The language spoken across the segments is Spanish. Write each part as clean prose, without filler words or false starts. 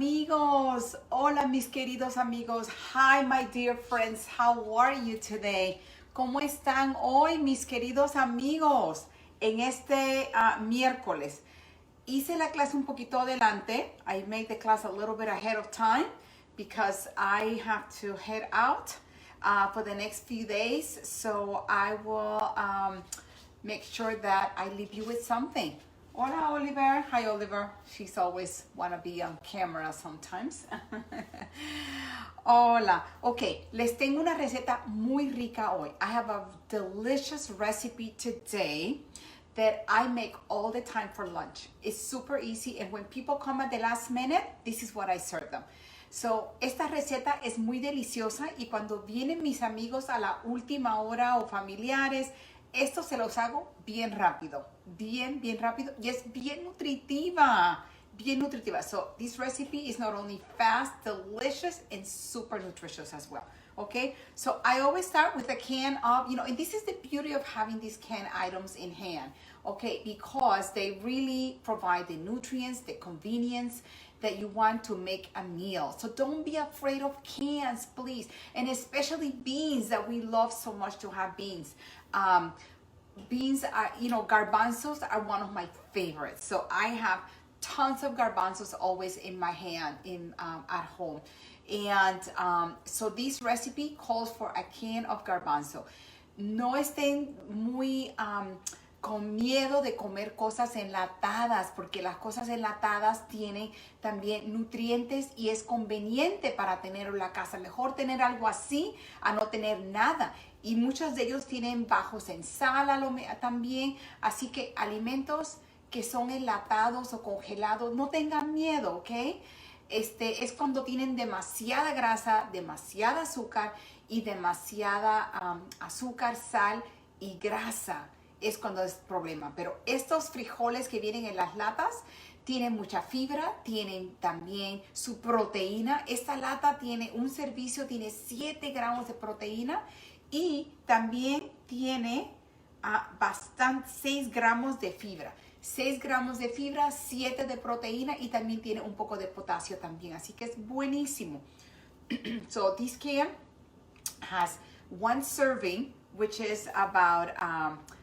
amigos, hola mis queridos amigos. Hi my dear friends, how are you today? ¿Cómo están hoy mis queridos amigos? En este miércoles hice la clase un poquito adelante. I made the class a little bit ahead of time because I have to head out for the next few days, so I will make sure that I leave you with something. Hola, Oliver. Hi, Oliver. She's always wanna be on camera sometimes. Hola. Ok, les tengo una receta muy rica hoy. I have a delicious recipe today that I make all the time for lunch. It's super easy, and when people come at the last minute, this is what I serve them. So, esta receta es muy deliciosa y cuando vienen mis amigos a la última hora o familiares, esto se los hago bien rápido, bien rápido, y es bien nutritiva. So this recipe is not only fast, delicious, and super nutritious as well. Okay, so I always start with a can of, and this is the beauty of having these canned items in hand, okay, because they really provide the nutrients, the convenience that you want to make a meal. So don't be afraid of cans, please, and especially beans, that we love so much to have beans. Beans are, garbanzos are one of my favorites. So I have tons of garbanzos always in my hand at home. And so this recipe calls for a can of garbanzo. No estén muy con miedo de comer cosas enlatadas, porque las cosas enlatadas tienen también nutrientes y es conveniente para tenerlo en la casa. Mejor tener algo así a no tener nada. Y muchos de ellos tienen bajos en sal también. Así que alimentos que son enlatados o congelados, no tengan miedo, ¿ok? Es cuando tienen demasiada grasa, demasiada azúcar y demasiada azúcar, sal y grasa. Es cuando es problema. Pero estos frijoles que vienen en las latas tienen mucha fibra, tienen también su proteína. Esta lata tiene un servicio, tiene 7 gramos de proteína y también tiene 6 gramos de fibra. 6 gramos de fibra, 7 de proteína y también tiene un poco de potasio también. Así que es buenísimo. So this can has 1 serving, which is about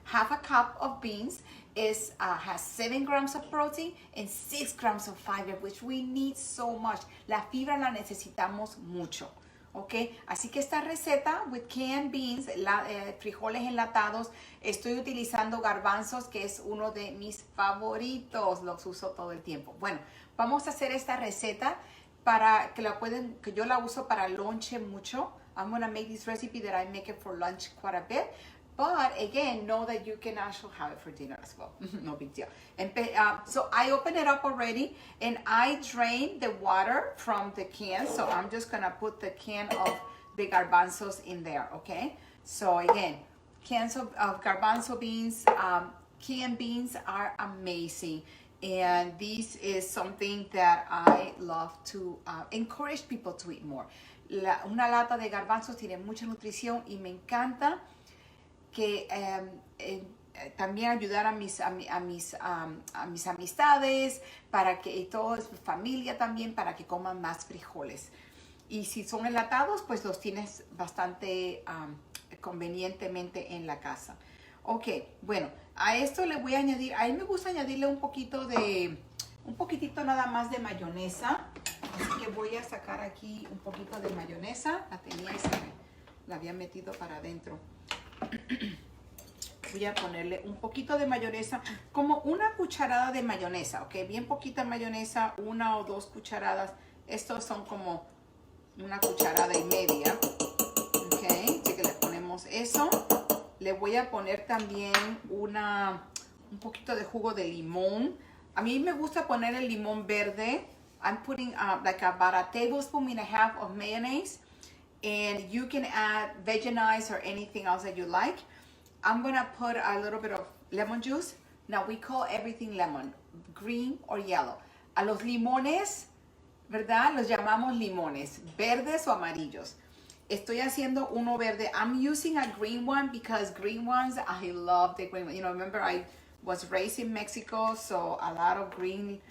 half a cup of beans. Has 7 grams of protein and 6 grams of fiber, which we need so much. La fibra la necesitamos mucho. Ok, así que esta receta with canned beans, frijoles enlatados, estoy utilizando garbanzos, que es uno de mis favoritos, los uso todo el tiempo. Bueno, vamos a hacer esta receta para que yo la uso para lonche mucho. I'm gonna make this recipe that I make it for lunch quite a bit. But again, know that you can actually have it for dinner as well. No big deal. So I open it up already and I drain the water from the can. So I'm just gonna put the can of the garbanzos in there, okay? So again, cans of garbanzo beans, canned beans are amazing. And this is something that I love to encourage people to eat more. Una lata de garbanzos tiene mucha nutrición y me encanta que también ayudar a mis amistades, para que toda mi familia también, para que coman más frijoles. Y si son enlatados, pues los tienes bastante convenientemente en la casa. Ok, bueno, a esto le voy a añadir, a mí me gusta añadirle un poquitito nada más de mayonesa. Así que voy a sacar aquí un poquito de mayonesa. La tenía y la había metido para adentro. Voy a ponerle un poquito de mayonesa, como una cucharada de mayonesa, ok, bien poquita mayonesa, 1 o 2 cucharadas. Estos son como 1 cucharada y media, ok, así que le ponemos eso. Le voy a poner también un poquito de jugo de limón. A mí me gusta poner el limón verde. I'm putting like about a tablespoon and a half of mayonnaise. And you can add vegetarize or anything else that you like. I'm gonna put a little bit of lemon juice. Now we call everything lemon, green or yellow. A los limones, ¿verdad? Los llamamos limones, verdes o amarillos. Estoy haciendo uno verde. I'm using a green one because green ones, I love the green one. Remember I was raised in Mexico, so a lot of green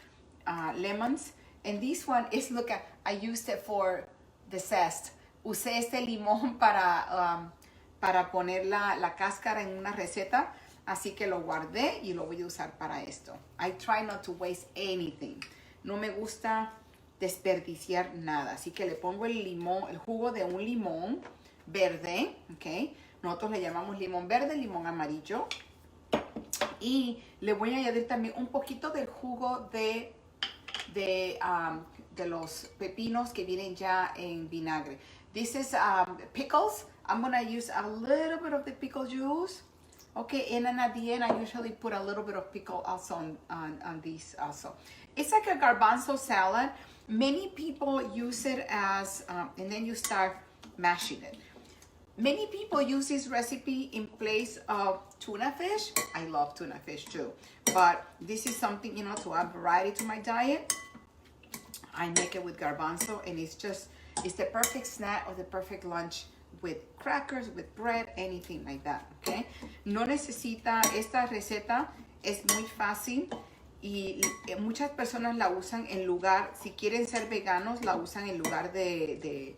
lemons. And this one is, look at, I used it for the zest. Usé este limón para poner la cáscara en una receta, así que lo guardé y lo voy a usar para esto. I try not to waste anything. No me gusta desperdiciar nada, así que le pongo el limón, el jugo de un limón verde, ¿ok? Nosotros le llamamos limón verde, limón amarillo. Y le voy a añadir también un poquito del jugo de los pepinos que vienen ya en vinagre. This is pickles. I'm going to use a little bit of the pickle juice. Okay, and then at the end, I usually put a little bit of pickle also on these also. It's like a garbanzo salad. Many people use it as, and then you start mashing it. Many people use this recipe in place of tuna fish. I love tuna fish too. But this is something, you know, to add variety to my diet. I make it with garbanzo, and it's the perfect snack or the perfect lunch with crackers, with bread, anything like that, okay? No necesita, esta receta es muy fácil y muchas personas la usan en lugar, si quieren ser veganos, la usan en lugar de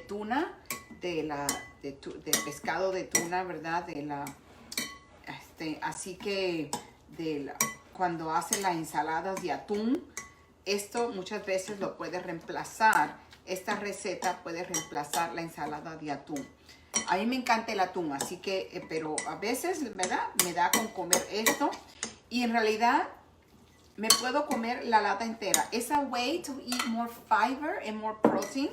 tuna, de pescado de tuna, ¿verdad? Así que cuando hacen las ensaladas de atún, esto muchas veces lo puede reemplazar. Esta receta puede reemplazar la ensalada de atún. A mí me encanta el atún, así que, pero a veces, ¿verdad? Me da con comer esto. Y en realidad, me puedo comer la lata entera. It's a way to eat more fiber and more protein.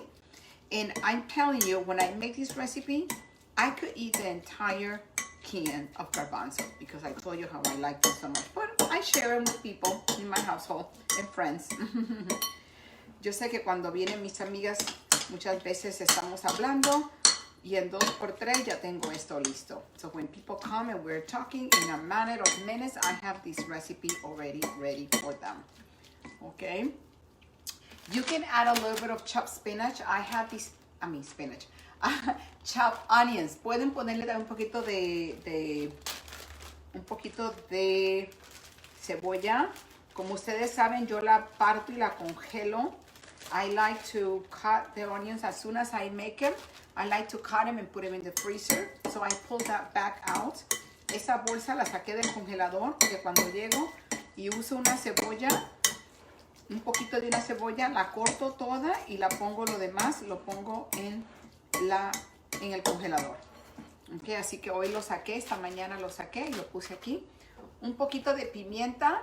And I'm telling you, when I make this recipe, I could eat the entire can of garbanzo because I told you how I like them so much. But I share them with people in my household and friends. Yo sé que cuando vienen mis amigas, muchas veces estamos hablando y en 2x3 ya tengo esto listo. So when people come and we're talking, in a matter of minutes, I have this recipe already ready for them. Okay? You can add a little bit of chopped spinach. I have this, spinach. Chopped onions. Pueden ponerle un poquito de cebolla. Como ustedes saben, yo la parto y la congelo. I like to cut the onions as soon as I make them. I like to cut them and put them in the freezer. So I pull that back out. Esa bolsa la saqué del congelador porque cuando llego y uso una cebolla, un poquito de una cebolla, la corto toda y la pongo lo demás, lo pongo en el congelador. Okay, así que hoy lo saqué, esta mañana lo saqué y lo puse aquí. Un poquito de pimienta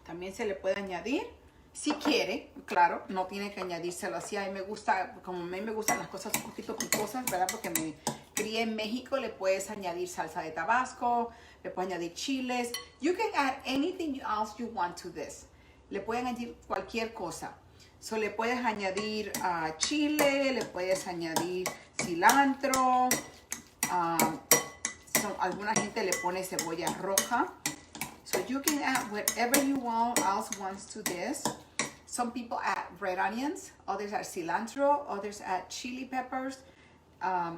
también se le puede añadir. Si quiere, claro, no tiene que añadírselo así. A mí me gusta, como a mí me gustan las cosas un poquito picosas, ¿verdad? Porque me crié en México, le puedes añadir salsa de Tabasco, le puedes añadir chiles. You can add anything else you want to this. Le pueden añadir cualquier cosa. So, le puedes añadir chile, le puedes añadir cilantro. Alguna gente le pone cebolla roja. So you can add whatever you else wants to this. Some people add red onions, others add cilantro, others add chili peppers.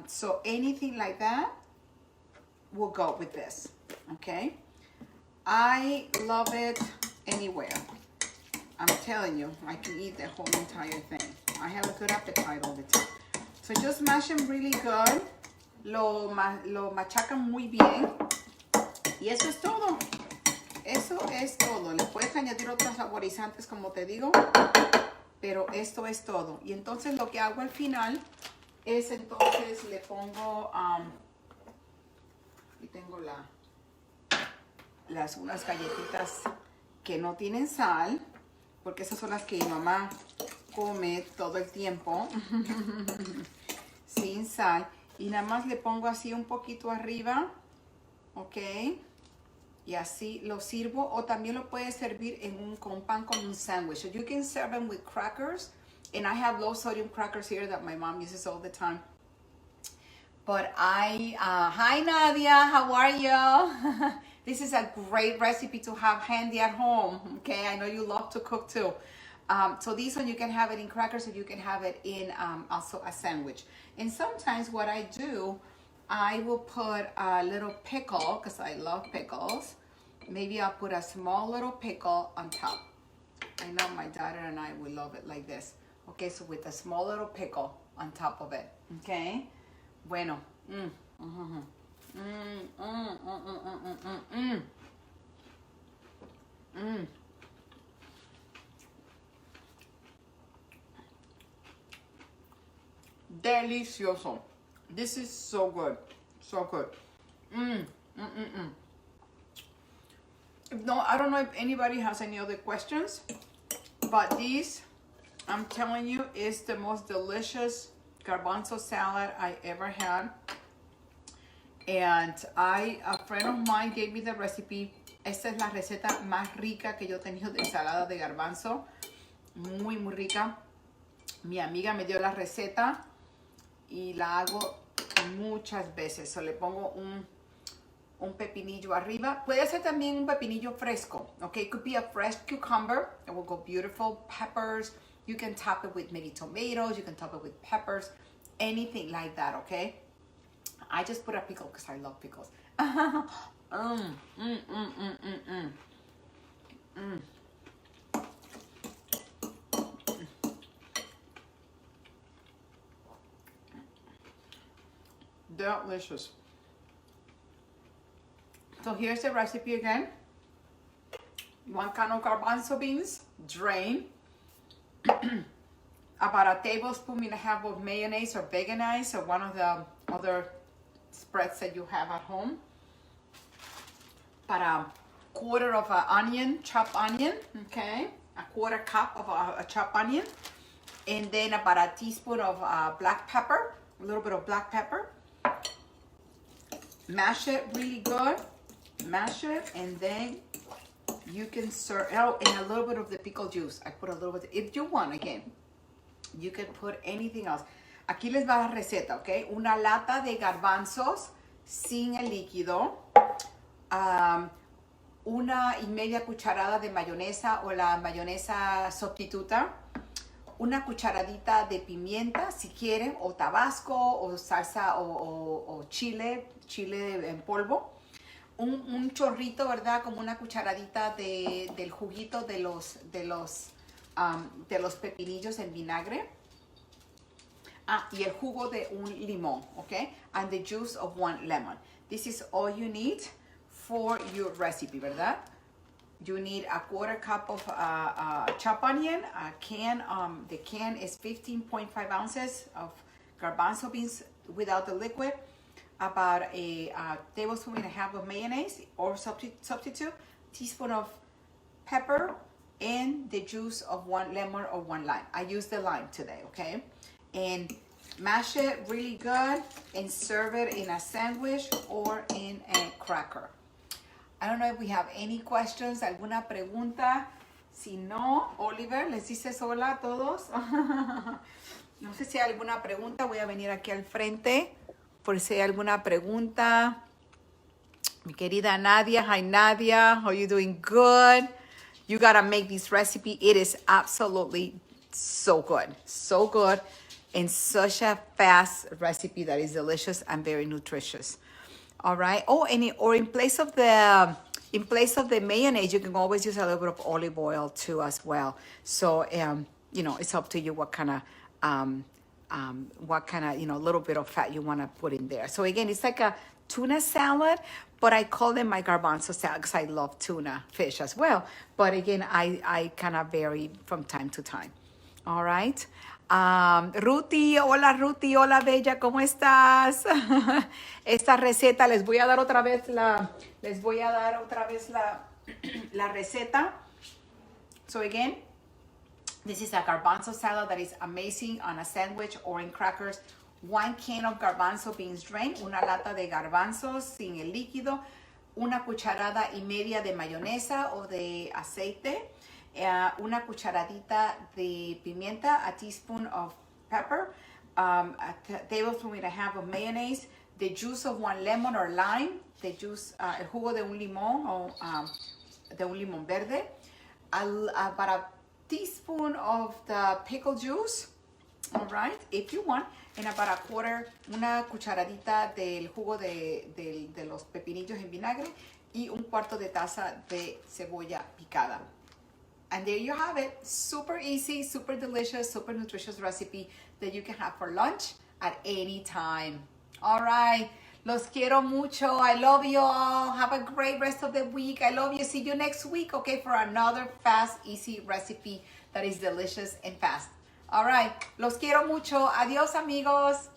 So anything like that will go with this, okay? I love it anywhere. I'm telling you, I can eat the whole entire thing. I have a good appetite all the time. So just mash them really good. Lo machacan muy bien. Y eso es todo. Eso es todo. Le puedes añadir otros saborizantes como te digo, pero esto es todo. Y entonces lo que hago al final es entonces le pongo, y tengo unas galletitas que no tienen sal, porque esas son las que mi mamá come todo el tiempo, sin sal. Y nada más le pongo así un poquito arriba, ¿ok? Y así lo sirvo, o también lo puedes servir con pan como un sándwich. So you can serve them with crackers, and I have low sodium crackers here that my mom uses all the time. But hi Nadia, how are you? This is a great recipe to have handy at home, okay? I know you love to cook too. So this one you can have it in crackers, or you can have it in also a sandwich. And sometimes what I do, I will put a little pickle, because I love pickles. Maybe I'll put a small little pickle on top. I know my daughter and I will love it like this. Okay, so with a small little pickle on top of it. Okay. Bueno. Delicioso. This is so good. So good. No, I don't know if anybody has any other questions, but these, I'm telling you, is the most delicious garbanzo salad I ever had. And a friend of mine gave me the recipe. Esta es la receta más rica que yo he tenido de ensalada de garbanzo. Muy, muy rica. Mi amiga me dio la receta y la hago muchas veces. So, le pongo un pepinillo arriba. Puede ser también un pepinillo fresco. Okay, it could be a fresh cucumber. It will go beautiful. Peppers. You can top it with maybe tomatoes. You can top it with peppers. Anything like that, okay? I just put a pickle because I love pickles. Delicious. So here's the recipe again. 1 can of garbanzo beans, drain. About a tablespoon and a half of mayonnaise or veganize or one of the other spreads that you have at home. About a quarter of an onion, chopped onion, okay? A quarter cup of a chopped onion. And then about a teaspoon of black pepper, a little bit of black pepper. Mash it really good. Mash it, and then you can serve. Oh, and a little bit of the pickle juice. I put a little bit. If you want, again, you can put anything else. Aquí les va la receta, ¿ok? Una lata de garbanzos sin el líquido. 1.5 cucharada de mayonesa o la mayonesa sustituta. 1 cucharadita de pimienta, si quieren, o tabasco, o salsa, o chile en polvo. Un chorrito, ¿verdad? Como una cucharadita del juguito de los pepinillos en vinagre. Y el jugo de un limón, okay? And the juice of 1 lemon. This is all you need for your recipe, ¿verdad? You need a quarter cup of chopped onion. A can, the can is 15.5 ounces of garbanzo beans without the liquid. About a tablespoon and a half of mayonnaise or substitute, teaspoon of pepper, and the juice of 1 lemon or 1 lime. I use the lime today, okay? And mash it really good and serve it in a sandwich or in a cracker. I don't know if we have any questions, alguna pregunta. Si no, Oliver, ¿les dices hola a todos? No sé si hay alguna pregunta. Voy a venir aquí al frente por si hay alguna pregunta. Mi querida Nadia. Hi, Nadia. How are you doing? Good. You got to make this recipe. It is absolutely so good. So good. And such a fast recipe that is delicious and very nutritious. All right. Oh, or in place of the mayonnaise, you can always use a little bit of olive oil too as well. So, you know, it's up to you what kind of, you know, little bit of fat you want to put in there. So again, it's like a tuna salad, but I call them my garbanzo salad because I love tuna fish as well. But again, I kind of vary from time to time. All right. Ruti, hola Ruti, hola Bella, ¿cómo estás? Esta receta, les voy a dar otra vez la receta. So again, this is a garbanzo salad that is amazing on a sandwich or in crackers. 1 can of garbanzo beans drained, una lata de garbanzos sin el líquido, 1 cucharada y media de mayonesa o de aceite, 1 cucharadita de pimienta, a teaspoon of pepper, a tablespoon and a half of mayonnaise, the juice of 1 lemon or lime, the juice, el jugo de un limón o de un limón verde, about a teaspoon of the pickle juice, all right, if you want, and about a quarter, 1 cucharadita del jugo de los pepinillos en vinagre y 1/4 de taza de cebolla picada. And there you have it. Super easy, super delicious, super nutritious recipe that you can have for lunch at any time. All right. Los quiero mucho. I love you all. Have a great rest of the week. I love you. See you next week, okay, for another fast, easy recipe that is delicious and fast. All right. Los quiero mucho. Adios, amigos.